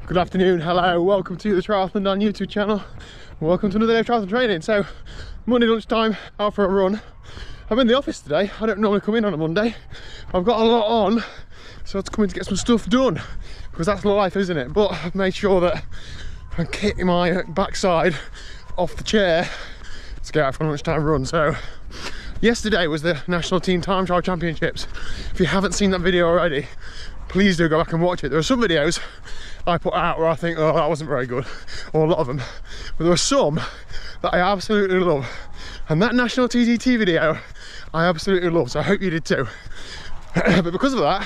Good afternoon, hello, welcome to the TriathlonDan YouTube channel. Welcome to another day of triathlon training. So, Monday lunchtime, out for a run. I'm in the office today. I don't normally come in on a Monday. I've got a lot on, so I've come in to get some stuff done, because that's life, isn't it? But I've made sure that I'm kicking my backside off the chair to get out for a lunchtime run. So, yesterday was the National Team Time Trial Championships. If you haven't seen that video already, please do go back and watch it. There are some videos I put out where I think, oh, that wasn't very good, or a lot of them, but there were some that I absolutely love, and that National TTT video I absolutely love, so I hope you did too. But because of that,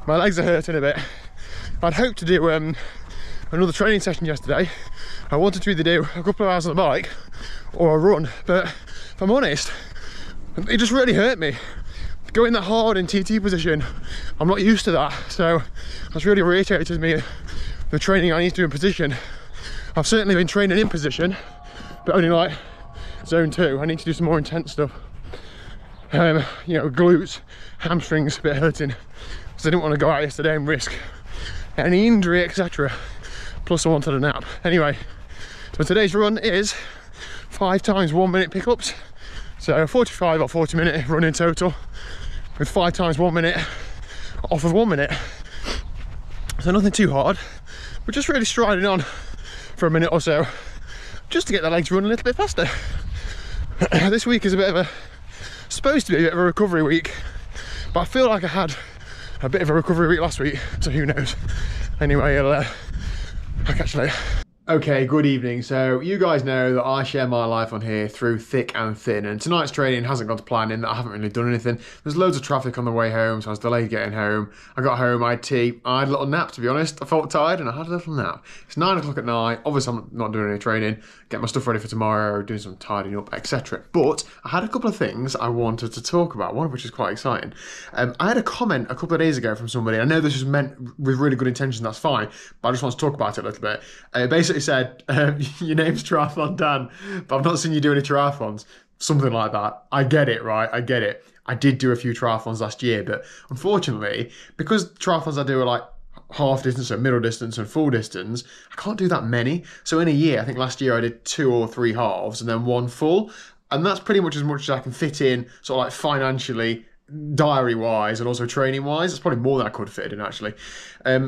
my legs are hurting a bit. I'd hoped to do another training session yesterday. I wanted to either do a couple of hours on the bike or a run, but if I'm honest, it just really hurt me. Going that hard in TT position, I'm not used to that, so that's really irritated me. The training I need to do in position. I've certainly been training in position, but only like zone 2. I need to do some more intense stuff. You know, glutes, hamstrings a bit hurting, because I didn't want to go out yesterday and risk any injury, etc. Plus I wanted a nap. Anyway, so today's run is 5 times 1 minute pickups. So 45 or 40 minute run in total, with 5 times 1 minute off of 1 minute. So nothing too hard, but just really striding on for a minute or so, just to get the legs running a little bit faster. This week is supposed to be a bit of a recovery week, but I feel like I had a bit of a recovery week last week, so who knows. Anyway, I'll catch you later. Okay, good evening. So you guys know that I share my life on here through thick and thin, and tonight's training hasn't gone to plan in that I haven't really done anything. There's loads of traffic on the way home, so I was delayed getting home. I got home, I had tea, I had a little nap, to be honest. I felt tired and I had a little nap. It's 9 o'clock at night. Obviously I'm not doing any training, getting my stuff ready for tomorrow, doing some tidying up, etc. But I had a couple of things I wanted to talk about, one of which is quite exciting. I had a comment a couple of days ago from somebody. I know this was meant with really good intention, that's fine, but I just want to talk about it a little bit. It basically said, your name's TriathlonDan, but I've not seen you do any triathlons. Something like that. I get it, right? I get it. I did do a few triathlons last year, but unfortunately, because triathlons I do are like half distance and middle distance and full distance, I can't do that many. So in a year, I think last year I did 2 or 3 halves and then 1 full. And that's pretty much as I can fit in, sort of like financially, diary wise, and also training wise. It's probably more than I could fit in, actually.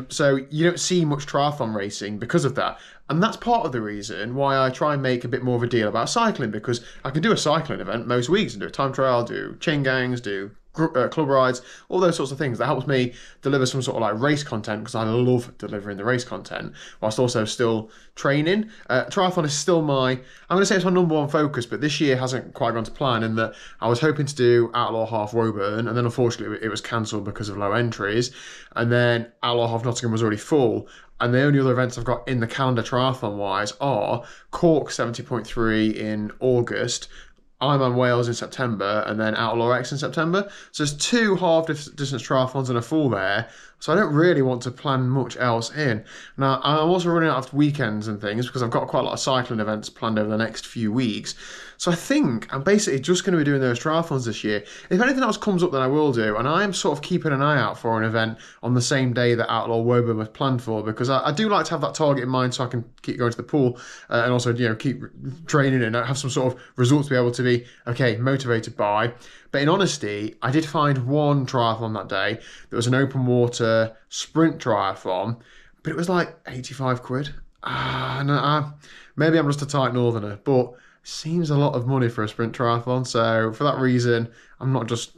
So you don't see much triathlon racing because of that, and that's part of the reason why I try and make a bit more of a deal about cycling, because I can do a cycling event most weeks and do a time trial, do chain gangs, do club rides, all those sorts of things. That helps me deliver some sort of like race content, because I love delivering the race content whilst also still training. Triathlon is still I'm going to say it's my #1 focus, but this year hasn't quite gone to plan, in that I was hoping to do Outlaw Half Woburn, and then unfortunately it was cancelled because of low entries, and then Outlaw Half Nottingham was already full. And the only other events I've got in the calendar triathlon wise are Cork 70.3 in August, Ironman Wales in September, and then Outlaw X in September. So there's 2 half-distance triathlons and a full there. So I don't really want to plan much else in. Now, I'm also running out of weekends and things, because I've got quite a lot of cycling events planned over the next few weeks. So I think I'm basically just going to be doing those triathlons this year. If anything else comes up, then I will do. And I am sort of keeping an eye out for an event on the same day that Outlaw Woburn was planned for, because I do like to have that target in mind, so I can keep going to the pool and also, you know, keep training and have some sort of results to be able to be, okay, motivated by. But in honesty, I did find one triathlon that day that was an open water sprint triathlon, but it was like 85 quid. Maybe I'm just a tight northerner, but seems a lot of money for a sprint triathlon. So for that reason, I'm not just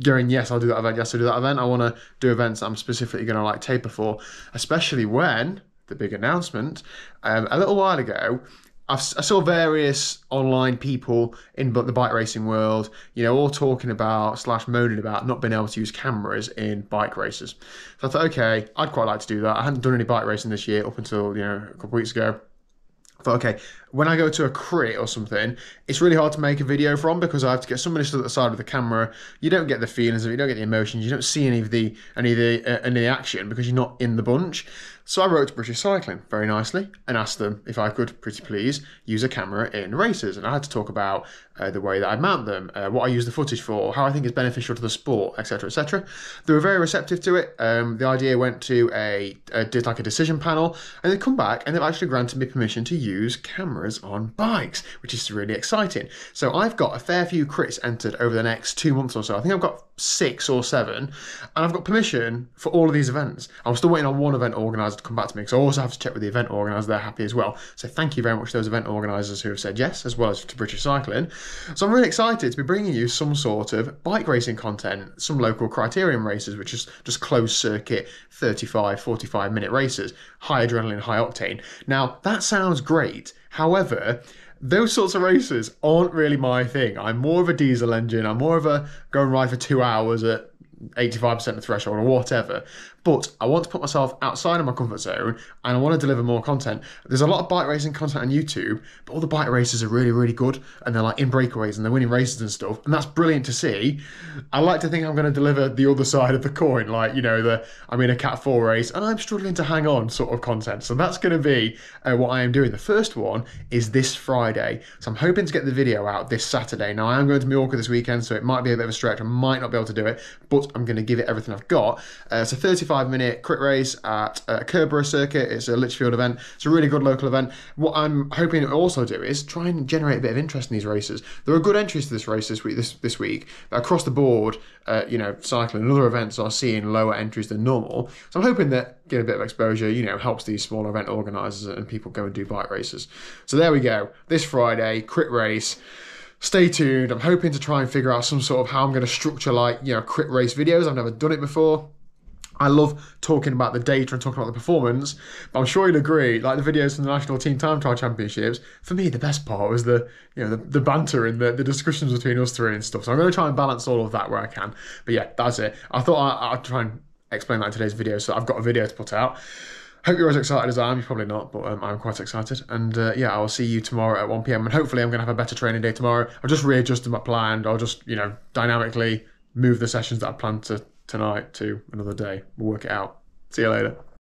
going, yes, I'll do that event, yes, I'll do that event. I want to do events that I'm specifically going to like taper for, especially when the big announcement a little while ago. I saw various online people in the bike racing world, you know, all talking about / moaning about not being able to use cameras in bike races. So I thought, okay, I'd quite like to do that. I hadn't done any bike racing this year up until, you know, a couple of weeks ago. I thought, okay, when I go to a crit or something, it's really hard to make a video from because I have to get somebody stood at the side of the camera. You don't get the feelings of it, you don't get the emotions, you don't see any of the action because you're not in the bunch. So I wrote to British Cycling very nicely and asked them if I could, pretty please, use a camera in races. And I had to talk about the way that I mount them, what I use the footage for, how I think it's beneficial to the sport, etc., etc. They were very receptive to it. The idea went to did like a decision panel, and they've come back and they've actually granted me permission to use cameras on bikes, which is really exciting. So I've got a fair few crits entered over the next 2 months or so. I think I've got 6 or 7, and I've got permission for all of these events. I'm still waiting on one event organiser to come back to me, because I also have to check with the event organiser, they're happy as well. So thank you very much to those event organisers who have said yes, as well as to British Cycling. So I'm really excited to be bringing you some sort of bike racing content, some local criterium races, which is just closed circuit, 35, 45 minute races, high adrenaline, high octane. Now, that sounds great. However, those sorts of races aren't really my thing. I'm more of a diesel engine. I'm more of a go and ride for 2 hours at 85% of the threshold or whatever. But I want to put myself outside of my comfort zone and I want to deliver more content. There's a lot of bike racing content on YouTube, but all the bike races are really, really good, and they're like in breakaways and they're winning races and stuff, and that's brilliant to see. I like to think I'm going to deliver the other side of the coin, like, you know, I'm in a Cat 4 race and I'm struggling to hang on sort of content. So that's going to be what I am doing. The first one is this Friday, so I'm hoping to get the video out this Saturday. Now, I am going to Mallorca this weekend, so it might be a bit of a stretch. I might not be able to do it, but I'm going to give it everything I've got. It's a 35-minute crit race at Kerborough Circuit. It's a Lichfield event. It's a really good local event. What I'm hoping to also do is try and generate a bit of interest in these races. There are good entries to this race this week. Across the board, you know, cycling and other events are seeing lower entries than normal. So I'm hoping that getting a bit of exposure, you know, helps these smaller event organisers and people go and do bike races. So there we go. This Friday, crit race. Stay tuned. I'm hoping to try and figure out some sort of how I'm going to structure, like, you know, crit race videos. I've never done it before. I love talking about the data and talking about the performance, but I'm sure you'll agree, like the videos from the National Team Time Trial Championships, for me the best part was the banter and the discussions between us three and stuff. So I'm going to try and balance all of that where I can. But yeah, that's it. I thought I'd try and explain that in today's video, so I've got a video to put out. Hope you're as excited as I am. You're probably not, but I'm quite excited. And yeah, I'll see you tomorrow at 1 PM. And hopefully I'm going to have a better training day tomorrow. I've just readjusted my plan. I'll just, you know, dynamically move the sessions that I planned to tonight to another day. We'll work it out. See you later.